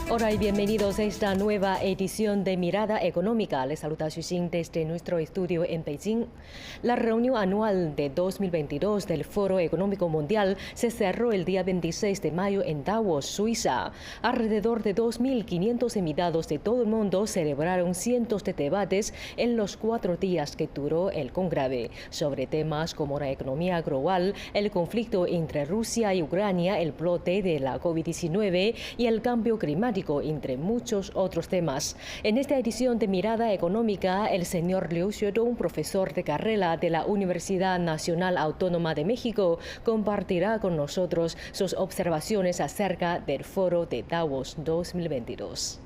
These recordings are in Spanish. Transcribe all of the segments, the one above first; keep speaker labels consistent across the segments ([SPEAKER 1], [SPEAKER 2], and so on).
[SPEAKER 1] Hola y bienvenidos a esta nueva edición de Mirada Económica. Les saluda Xuxin desde nuestro estudio en Beijing. La reunión anual de 2022 del Foro Económico Mundial se cerró el día 26 de mayo en Davos, Suiza. Alrededor de 2.500 invitados de todo el mundo celebraron cientos de debates en los 4 días que duró el congreso sobre temas como la economía global, el conflicto entre Rusia y Ucrania, el brote de la COVID-19 y el cambio climático, entre muchos otros temas. En esta edición de Mirada Económica, el señor Liu Xuedong, profesor de carrera de la Universidad Nacional Autónoma de México, compartirá con nosotros sus observaciones acerca del Foro de Davos 2022.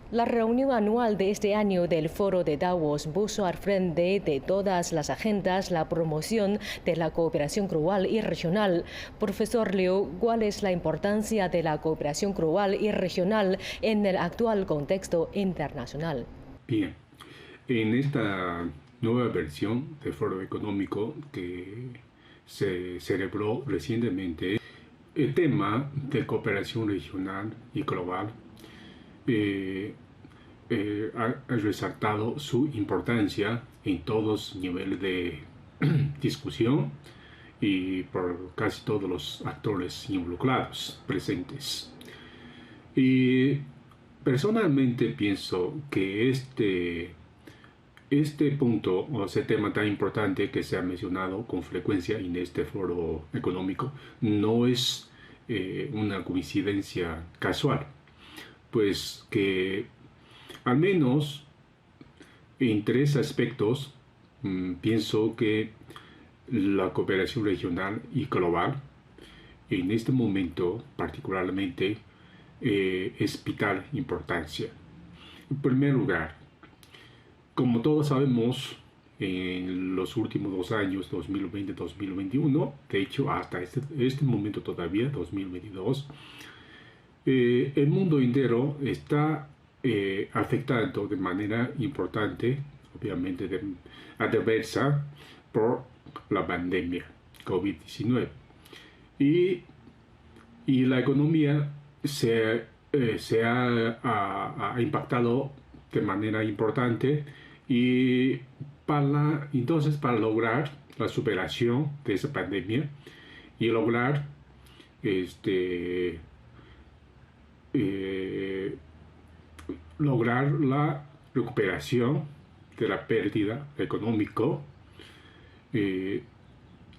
[SPEAKER 1] La reunión anual de este año del Foro de Davos puso al frente de todas las agendas la promoción de la cooperación global y regional. Profesor Liu, ¿cuál es la importancia de la cooperación global y regional en el actual contexto internacional?
[SPEAKER 2] Bien, en esta nueva versión del Foro Económico que se celebró recientemente, el tema de cooperación regional y global ha resaltado su importancia en todos los niveles de discusión y por casi todos los actores involucrados presentes. Y personalmente pienso que este punto o ese tema tan importante que se ha mencionado con frecuencia en este foro económico no es una coincidencia casual, pues que al menos en 3 aspectos pienso que la cooperación regional y global en este momento particularmente es vital importancia. En primer lugar, como todos sabemos, en los últimos 2 años, 2020-2021, de hecho hasta este momento todavía, 2022, el mundo entero está afectado de manera importante, obviamente adversa, por la pandemia COVID-19. Y la economía se ha impactado de manera importante y entonces para lograr la superación de esa pandemia y lograr lograr la recuperación de la pérdida económica,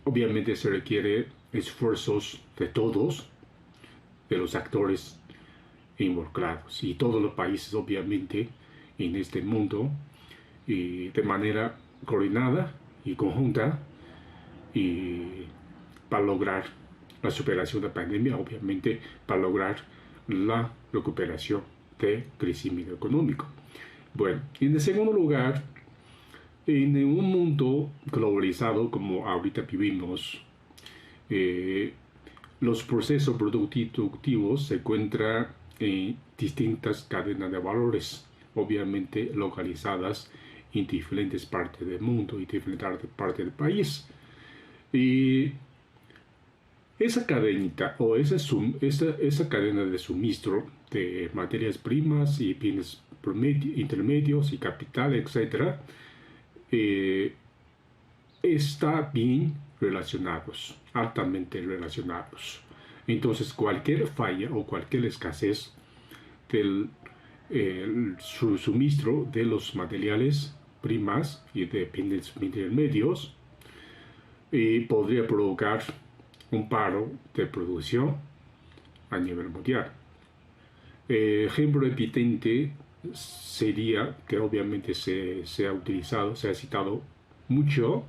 [SPEAKER 2] obviamente se requiere esfuerzos de todos, de los actores involucrados y todos los países obviamente en este mundo de manera coordinada y conjunta y para lograr la superación de la pandemia, obviamente para lograr la recuperación de crecimiento económico. Bueno, en el segundo lugar, en un mundo globalizado como ahorita vivimos, los procesos productivos se encuentran en distintas cadenas de valores, obviamente localizadas en diferentes partes del mundo y diferentes partes del país. Y esa cadenita o esa cadena de suministro de materias primas y bienes intermedios y capital, etc., está bien relacionados, altamente relacionados. Entonces cualquier falla o cualquier escasez del suministro de los materiales primas y de bienes intermedios podría provocar un paro de producción a nivel mundial. Ejemplo evidente sería que obviamente se ha citado mucho,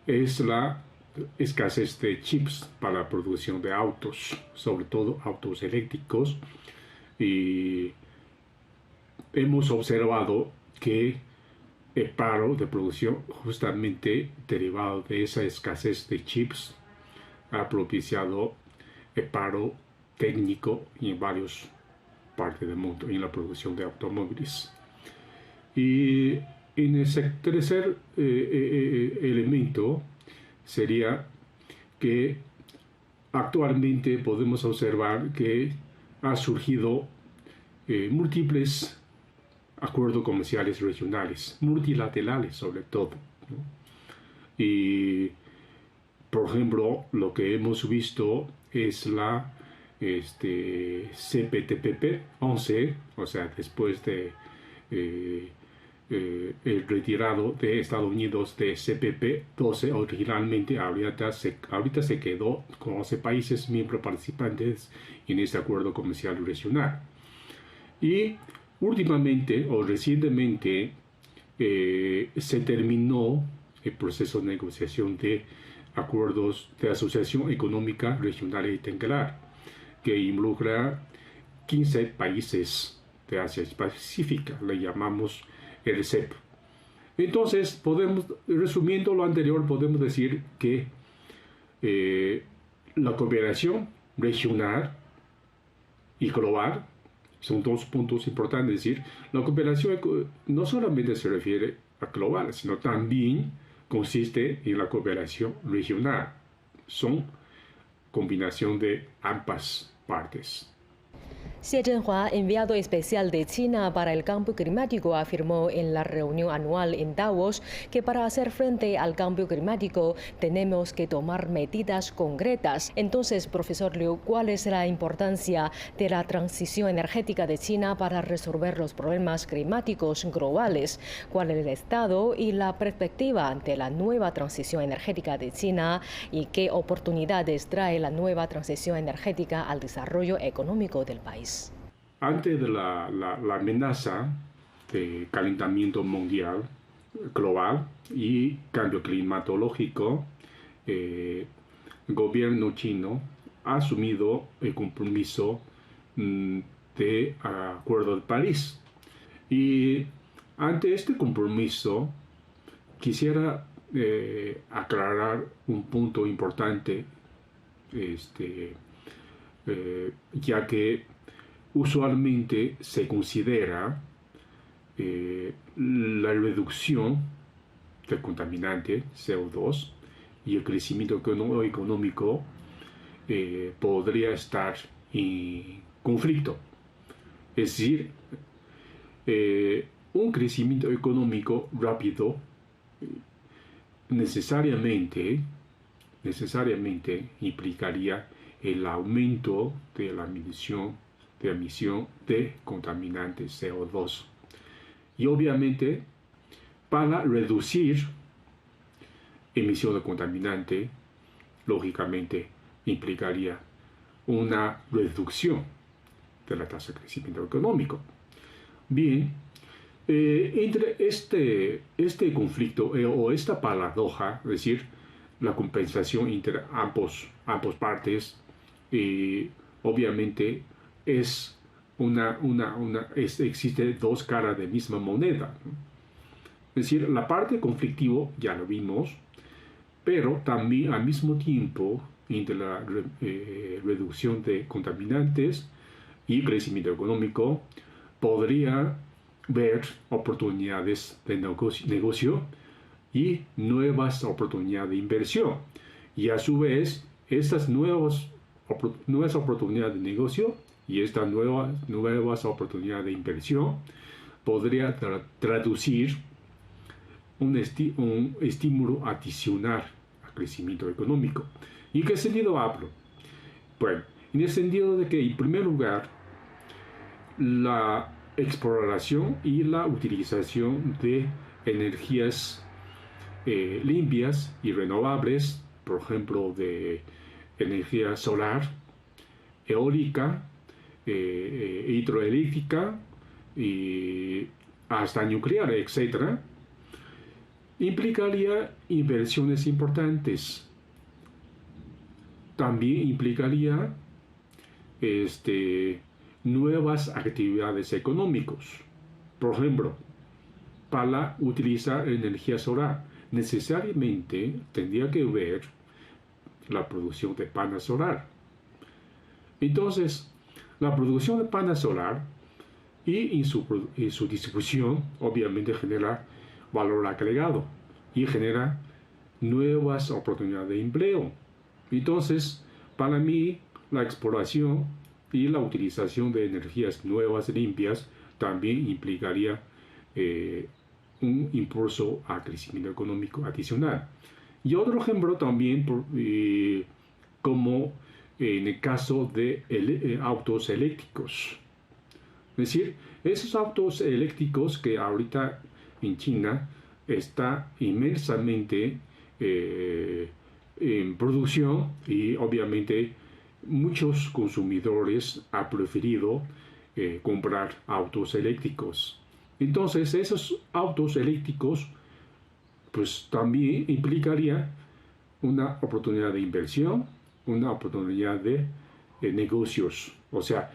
[SPEAKER 2] es la escasez de chips para la producción de autos, sobre todo autos eléctricos, y hemos observado que el paro de producción justamente derivado de esa escasez de chips ha propiciado el paro técnico en varias partes del mundo en la producción de automóviles. Y en ese tercer elemento sería que actualmente podemos observar que ha surgido múltiples acuerdos comerciales regionales, multilaterales sobre todo, ¿no? Y, por ejemplo, lo que hemos visto es la CPTPP 11, o sea, después de el retirado de Estados Unidos de CPP 12, originalmente ahorita se quedó con 11 países miembros participantes en este acuerdo comercial regional. Y últimamente o recientemente se terminó el proceso de negociación de acuerdos de asociación económica regional e integral, que involucra 15 países de Asia Pacífica, le llamamos el CEP. Entonces, resumiendo lo anterior, podemos decir que la cooperación regional y global son dos puntos importantes. Es decir, la cooperación no solamente se refiere a global, sino también consiste en la cooperación regional. Son combinación de ambas partes.
[SPEAKER 1] Xie Zhenhua, enviado especial de China para el cambio climático, afirmó en la reunión anual en Davos que para hacer frente al cambio climático tenemos que tomar medidas concretas. Entonces, profesor Liu, ¿cuál es la importancia de la transición energética de China para resolver los problemas climáticos globales? ¿Cuál es el estado y la perspectiva ante la nueva transición energética de China y qué oportunidades trae la nueva transición energética al desarrollo económico del país?
[SPEAKER 2] Ante de la amenaza de calentamiento mundial global y cambio climatológico, el gobierno chino ha asumido el compromiso de Acuerdo de París. Y ante este compromiso, quisiera aclarar un punto importante, ya que usualmente se considera la reducción del contaminante CO2 y el crecimiento económico podría estar en conflicto. Es decir, un crecimiento económico rápido necesariamente implicaría el aumento de la emisión de contaminantes CO2. Y obviamente, para reducir emisión de contaminante, lógicamente implicaría una reducción de la tasa de crecimiento económico. Bien, entre este conflicto o esta paradoja, es decir, la compensación entre ambos partes, obviamente existe dos caras de misma moneda, ¿no? Es decir, la parte conflictiva ya lo vimos, pero también al mismo tiempo entre la reducción de contaminantes y crecimiento económico podría haber oportunidades de negocio y nuevas oportunidades de inversión. Y a su vez, estas nuevas oportunidades de negocio y estas nuevas oportunidades de inversión podría traducir un estímulo adicional al crecimiento económico. ¿Y en qué sentido hablo? Bueno, en el sentido de que, en primer lugar, la exploración y la utilización de energías limpias y renovables, por ejemplo, de energía solar, eólica, hidroeléctrica y hasta nuclear, etc., implicaría inversiones importantes. También implicaría nuevas actividades económicas. Por ejemplo, para utilizar energía solar, necesariamente tendría que ver la producción de panel solar. Entonces, la producción de panel solar y en su distribución obviamente genera valor agregado y genera nuevas oportunidades de empleo. Entonces, para mí, la exploración y la utilización de energías nuevas, limpias, también implicaría un impulso al crecimiento económico adicional. Y otro ejemplo también, como en el caso de autos eléctricos. Es decir, esos autos eléctricos que ahorita en China está inmensamente en producción, y obviamente muchos consumidores han preferido comprar autos eléctricos. Entonces esos autos eléctricos pues también implicaría una oportunidad de inversión, una oportunidad de negocios. O sea,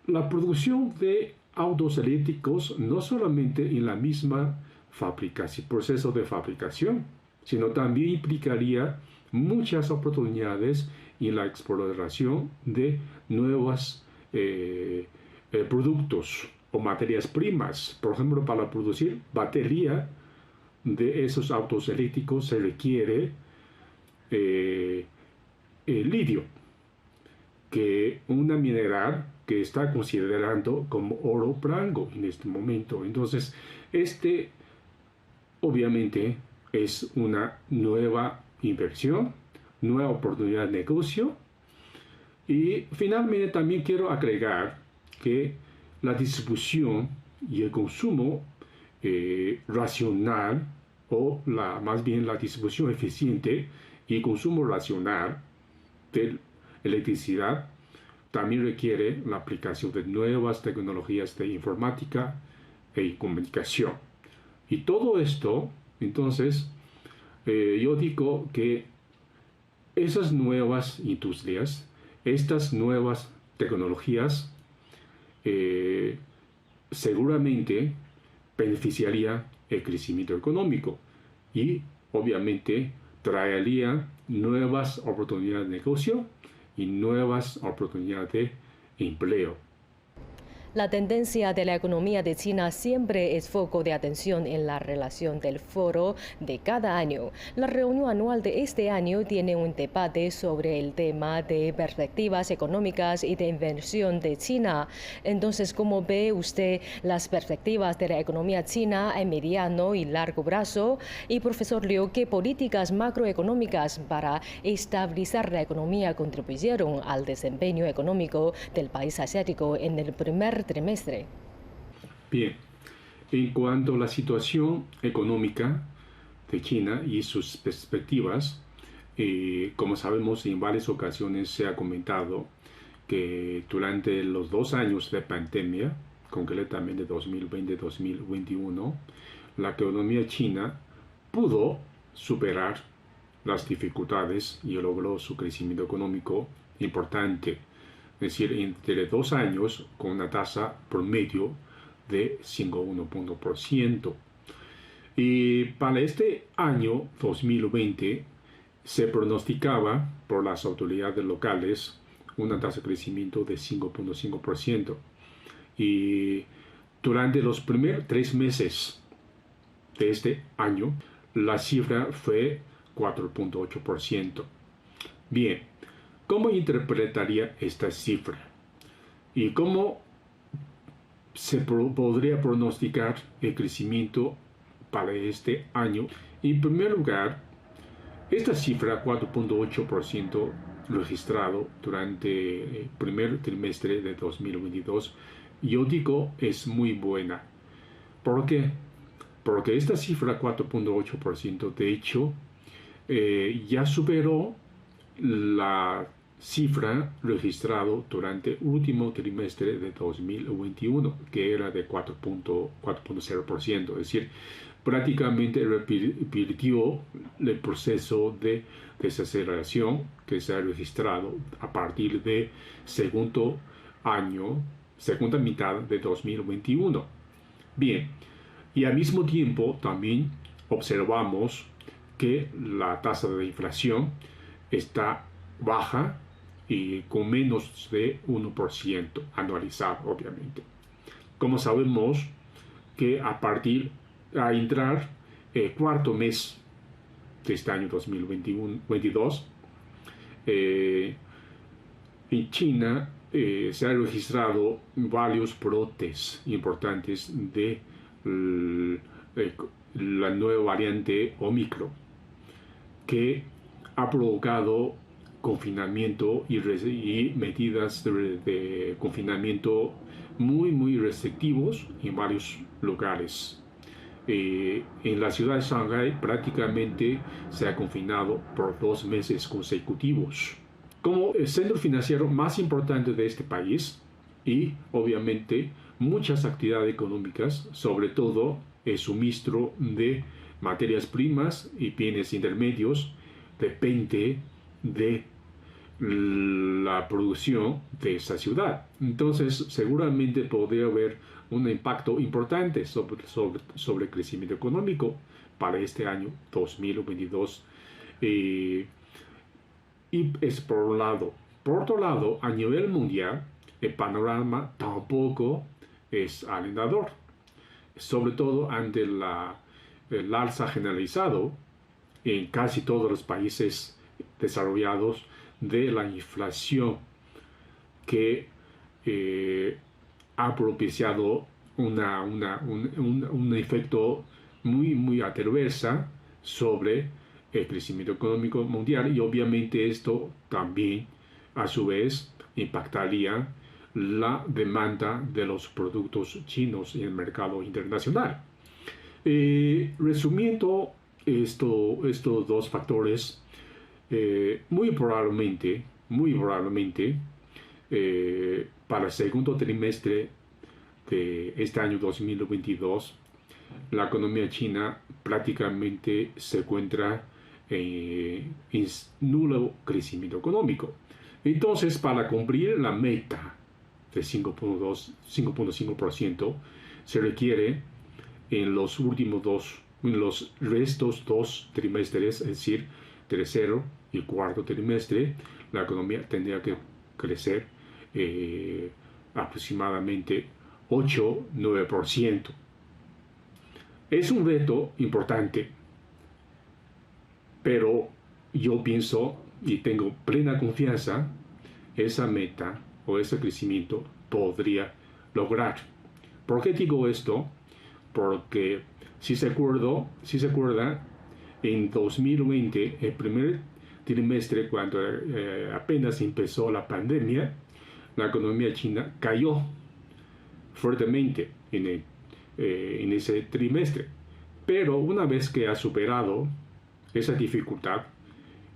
[SPEAKER 2] la producción de autos eléctricos no solamente en la misma fabricación, proceso de fabricación, sino también implicaría muchas oportunidades en la exploración de nuevos productos o materias primas. Por ejemplo, para producir batería de esos autos eléctricos se requiere lidio, que una mineral que está considerando como oro blanco en este momento. Entonces, obviamente es una nueva inversión, nueva oportunidad de negocio. Y finalmente también quiero agregar que la distribución y el consumo racional, o más bien la distribución eficiente y consumo racional de electricidad, también requiere la aplicación de nuevas tecnologías de informática y comunicación. Y todo esto, entonces, yo digo que esas nuevas industrias, estas nuevas tecnologías, seguramente beneficiaría el crecimiento económico y obviamente traería nuevas oportunidades de negocio y nuevas oportunidades de empleo.
[SPEAKER 1] La tendencia de la economía de China siempre es foco de atención en la relación del foro de cada año. La reunión anual de este año tiene un debate sobre el tema de perspectivas económicas y de inversión de China. Entonces, ¿cómo ve usted las perspectivas de la economía china a mediano y largo plazo? Y profesor Liu, ¿qué políticas macroeconómicas para estabilizar la economía contribuyeron al desempeño económico del país asiático en el primer trimestre?
[SPEAKER 2] Bien, en cuanto a la situación económica de China y sus perspectivas, como sabemos, en varias ocasiones se ha comentado que durante los 2 años de pandemia, concretamente 2020-2021, la economía china pudo superar las dificultades y logró su crecimiento económico importante. Es decir, entre 2 años con una tasa promedio de 5,1%. Y para este año 2020 se pronosticaba por las autoridades locales una tasa de crecimiento de 5,5%. Y durante los primeros 3 meses de este año, la cifra fue 4,8%. Bien, ¿cómo interpretaría esta cifra? ¿Y cómo se podría pronosticar el crecimiento para este año? En primer lugar, esta cifra 4,8% registrado durante el primer trimestre de 2022, yo digo es muy buena. ¿Por qué? Porque esta cifra 4,8% de hecho ya superó la cifra registrado durante el último trimestre de 2021, que era de 4,0%, es decir, prácticamente repitió el proceso de desaceleración que se ha registrado a partir de segunda mitad de 2021. Bien, y al mismo tiempo también observamos que la tasa de inflación está baja y con menos de 1% anualizado, obviamente. Como sabemos que a entrar el cuarto mes de este año 2022, en China se han registrado varios brotes importantes de la nueva variante Omicron, que ha provocado confinamiento y medidas de confinamiento muy restrictivos en varios lugares. En la ciudad de Shanghái prácticamente se ha confinado por 2 meses consecutivos. Como el centro financiero más importante de este país y obviamente muchas actividades económicas, sobre todo el suministro de materias primas y bienes intermedios, depende de la producción de esa ciudad. Entonces seguramente podría haber un impacto importante sobre el crecimiento económico para este año 2022. Y es por un lado. Por otro lado, a nivel mundial, el panorama tampoco es alentador, sobre todo ante el alza generalizado en casi todos los países desarrollados de la inflación que ha propiciado un efecto muy adversa sobre el crecimiento económico mundial, y obviamente esto también a su vez impactaría la demanda de los productos chinos en el mercado internacional. Resumiendo estos dos factores, muy probablemente para el segundo trimestre de este año 2022, la economía china prácticamente se encuentra en nulo crecimiento económico. Entonces, para cumplir la meta de 5.5%, se requiere en los restos 2 trimestres, es decir, tercero y cuarto trimestre, la economía tendría que crecer aproximadamente 8-9%. Es un reto importante, pero yo pienso y tengo plena confianza esa meta o ese crecimiento podría lograr. ¿Por qué digo esto? Porque si se acuerda, en 2020, el primer trimestre, cuando apenas empezó la pandemia, la economía china cayó fuertemente en ese trimestre. Pero una vez que ha superado esa dificultad,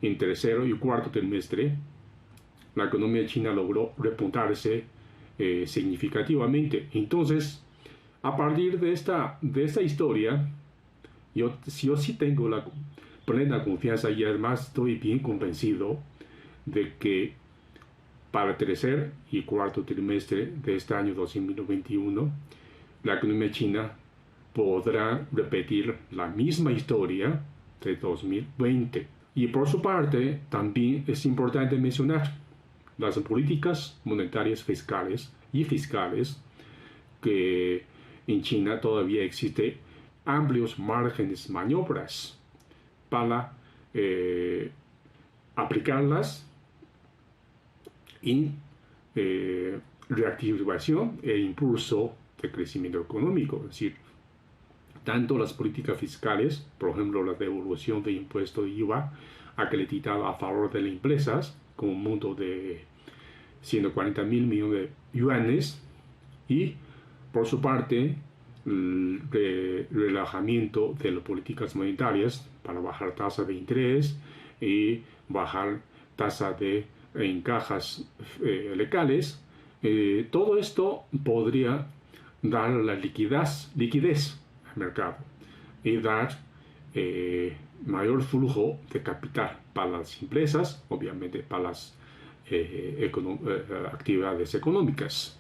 [SPEAKER 2] en tercero y cuarto trimestre, la economía china logró repuntarse significativamente. Entonces, a partir de esta historia, yo sí tengo la plena confianza y además estoy bien convencido de que para el tercer y cuarto trimestre de este año 2021, la economía china podrá repetir la misma historia de 2020. Y por su parte, también es importante mencionar las políticas monetarias fiscales que en China todavía existen amplios márgenes de maniobras para aplicarlas en reactivación e impulso de crecimiento económico. Es decir, tanto las políticas fiscales, por ejemplo, la devolución de impuestos de IVA acreditado a favor de las empresas, con un monto de 140 mil millones de yuanes, y por su parte el relajamiento de las políticas monetarias para bajar tasa de interés y bajar tasa en cajas legales. Todo esto podría dar la liquidez al mercado y dar mayor flujo de capital para las empresas, obviamente para las actividades económicas.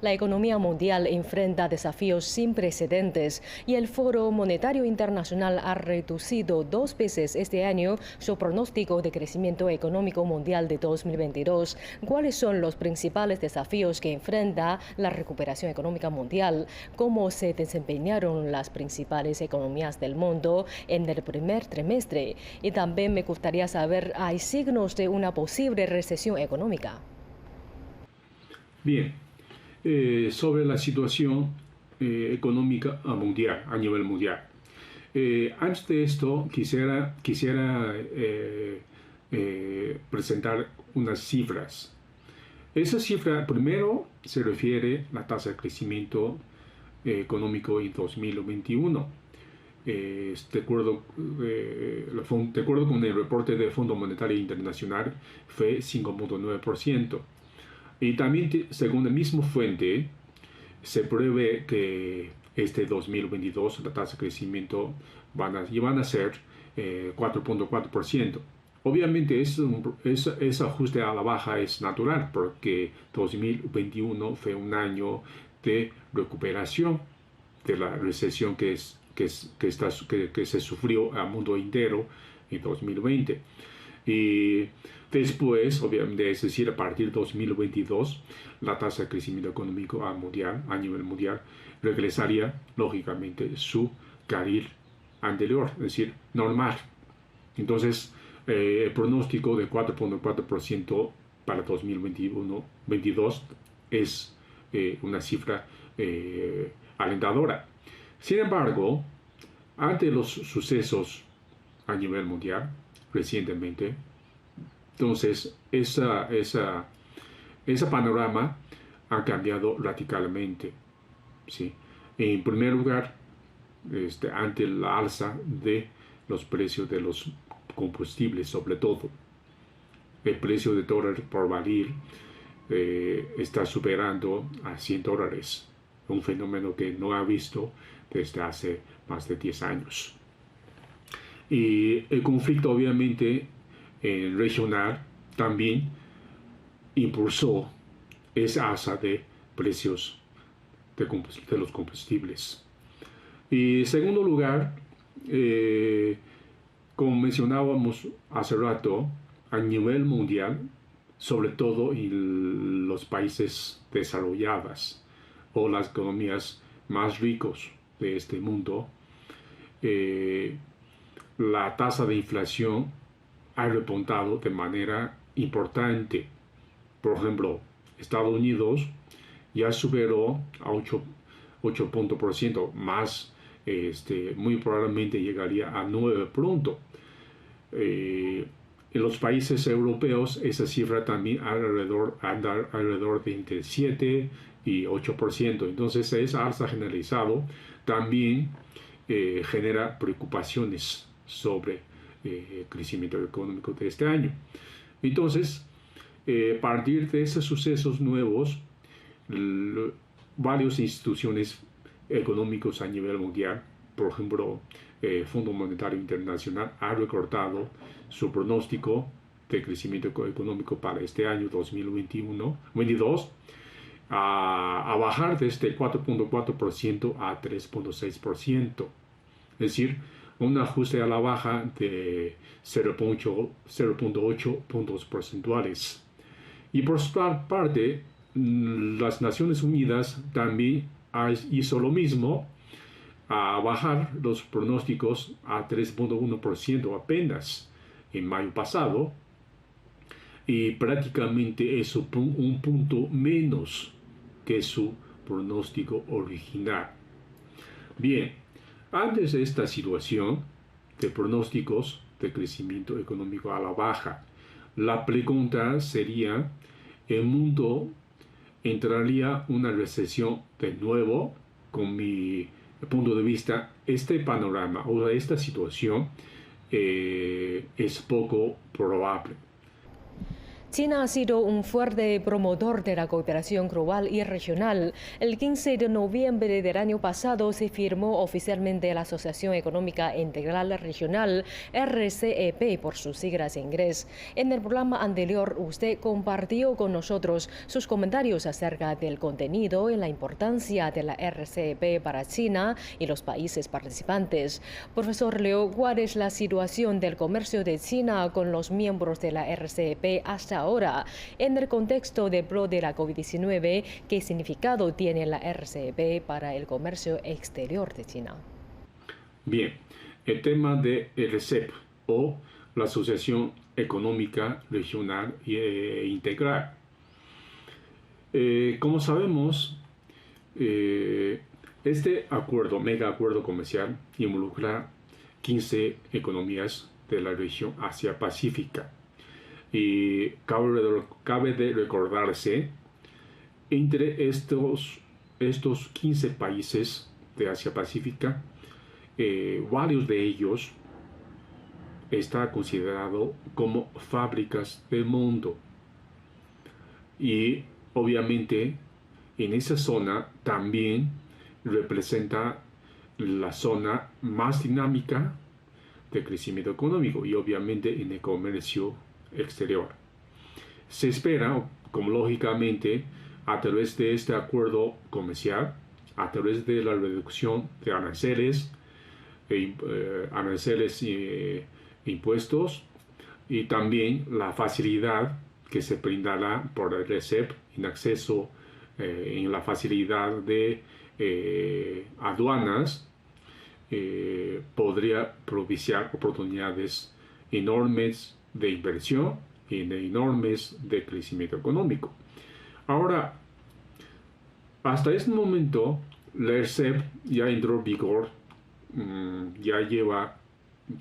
[SPEAKER 1] La economía mundial enfrenta desafíos sin precedentes y el Foro Monetario Internacional ha reducido 2 veces este año su pronóstico de crecimiento económico mundial de 2022. ¿Cuáles son los principales desafíos que enfrenta la recuperación económica mundial? ¿Cómo se desempeñaron las principales economías del mundo en el primer trimestre? Y también me gustaría saber, ¿hay signos de una posible recesión económica?
[SPEAKER 2] Bien, sobre la situación económica mundial, a nivel mundial. Antes de esto, quisiera presentar unas cifras. Esa cifra, primero, se refiere a la tasa de crecimiento económico en 2021. De acuerdo con el reporte del Fondo Monetario Internacional, fue 5.9%. Y también, según la misma fuente, se prevé que este 2022 la tasa de crecimiento van a ser 4.4%. Obviamente ese ajuste a la baja es natural porque 2021 fue un año de recuperación de la recesión que se sufrió al mundo entero en 2020. Y después, obviamente, es decir, a partir de 2022, la tasa de crecimiento económico a nivel mundial regresaría, lógicamente, su carril anterior, es decir, normal. Entonces, el pronóstico de 4.4% para 2021-22 es una cifra alentadora. Sin embargo, ante los sucesos a nivel mundial recientemente, entonces ese panorama ha cambiado radicalmente, ¿sí? En primer lugar, ante la alza de los precios de los combustibles, sobre todo, el precio de dólar por barril está superando a $100, un fenómeno que no ha visto desde hace más de 10 años. Y el conflicto, obviamente, regional también impulsó esa alza de precios de los combustibles. Y en segundo lugar, como mencionábamos hace rato, a nivel mundial, sobre todo en los países desarrollados o las economías más ricas de este mundo, la tasa de inflación ha repuntado de manera importante. Por ejemplo, Estados Unidos ya superó a 8 puntos por ciento, más muy probablemente llegaría a 9 pronto. En los países europeos esa cifra también anda alrededor de entre 7 y 8%. Entonces esa alza generalizado también genera preocupaciones sobre el crecimiento económico de este año. Entonces, a partir de esos sucesos nuevos, varias instituciones económicas a nivel mundial, por ejemplo, el Fondo Monetario Internacional ha recortado su pronóstico de crecimiento económico para este año 2021-22 a bajar desde 4.4% a 3.6%, es decir, un ajuste a la baja de 0.8 puntos porcentuales. Y por su parte, las Naciones Unidas también hizo lo mismo, a bajar los pronósticos a 3.1% apenas en mayo pasado, y prácticamente es un punto menos que su pronóstico original. Bien, antes de esta situación de pronósticos de crecimiento económico a la baja, la pregunta sería, ¿el mundo entraría en una recesión de nuevo? Con mi punto de vista, este panorama o esta situación es poco probable.
[SPEAKER 1] China ha sido un fuerte promotor de la cooperación global y regional. El 15 de noviembre del año pasado se firmó oficialmente la Asociación Económica Integral Regional, RCEP por sus siglas en inglés. En el programa anterior usted compartió con nosotros sus comentarios acerca del contenido y la importancia de la RCEP para China y los países participantes. Profesor Liu, ¿cuál es la situación del comercio de China con los miembros de la RCEP hasta ahora? En el contexto del brote de la COVID-19, ¿qué significado tiene la RCEP para el comercio exterior de China?
[SPEAKER 2] Bien, el tema de RCEP o la Asociación Económica Regional e Integral. Como sabemos, este acuerdo, mega acuerdo comercial, involucra 15 economías de la región Asia-Pacífica. Y cabe de recordarse, entre estos 15 países de Asia-Pacífica, varios de ellos están considerados como fábricas del mundo. Y obviamente en esa zona también representa la zona más dinámica de crecimiento económico y obviamente en el comercio exterior. Se espera, como lógicamente, a través de este acuerdo comercial, a través de la reducción de aranceles, impuestos y también la facilidad que se brindará por el RCEP en acceso en la facilidad de aduanas, podría propiciar oportunidades enormes de inversión y enormes de crecimiento económico. Ahora, hasta este momento, la RCEP ya entró en vigor, ya lleva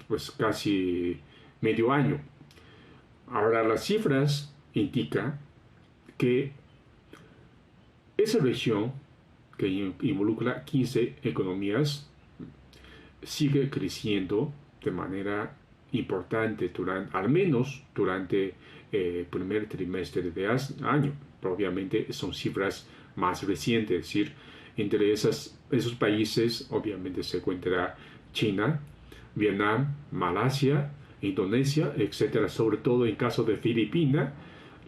[SPEAKER 2] pues casi medio año. Ahora, las cifras indican que esa región, que involucra 15 economías, sigue creciendo de manera importante, al menos durante el primer trimestre de año. Obviamente son cifras más recientes, es decir, entre esos países obviamente se encuentra China, Vietnam, Malasia, Indonesia, etc. Sobre todo en caso de Filipinas,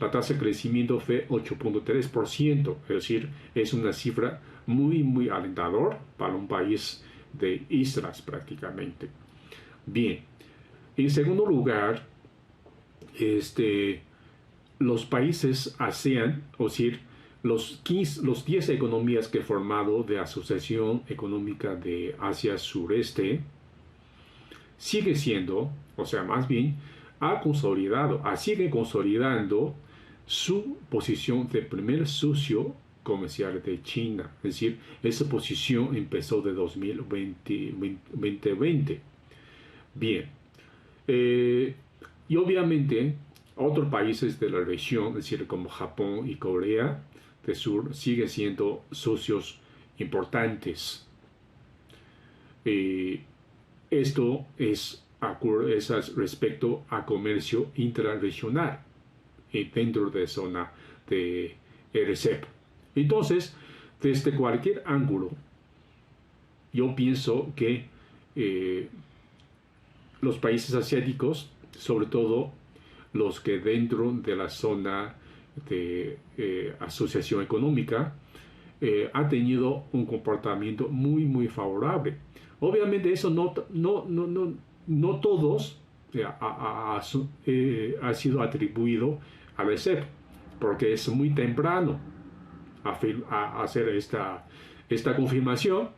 [SPEAKER 2] la tasa de crecimiento fue 8.3%, es decir, es una cifra muy alentadora para un país de islas prácticamente. Bien, en segundo lugar, los países ASEAN, o decir, los 10 economías que he formado de Asociación Económica de Asia Sureste, sigue siendo, o sea, más bien, sigue consolidando su posición de primer socio comercial de China. Es decir, esa posición empezó de 2020. Bien. Y obviamente, otros países de la región, es decir, como Japón y Corea del Sur, siguen siendo socios importantes. Esto es respecto a comercio intrarregional dentro de zona de RCEP. Entonces, desde cualquier ángulo, yo pienso que los países asiáticos, sobre todo los que dentro de la zona de asociación económica, ha tenido un comportamiento muy favorable. Obviamente eso no todos ha sido atribuido a la RCEP, porque es muy temprano a hacer esta confirmación,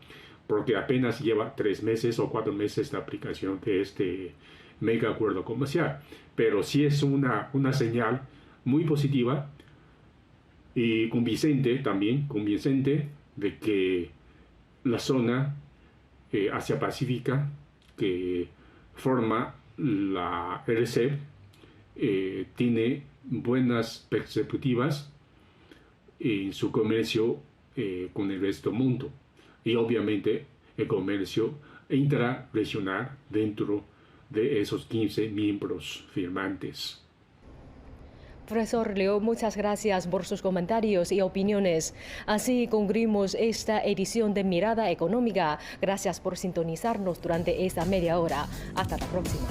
[SPEAKER 2] porque apenas lleva 3 meses o 4 meses de aplicación de este mega acuerdo comercial. Pero sí es una señal muy positiva y convincente de que la zona Asia-Pacífica que forma la RCEP tiene buenas perspectivas en su comercio con el resto del mundo y obviamente el comercio intrarregional dentro de esos 15 miembros firmantes.
[SPEAKER 1] Profesor Liu, muchas gracias por sus comentarios y opiniones. Así concluimos esta edición de Mirada Económica. Gracias por sintonizarnos durante esta media hora. Hasta la próxima.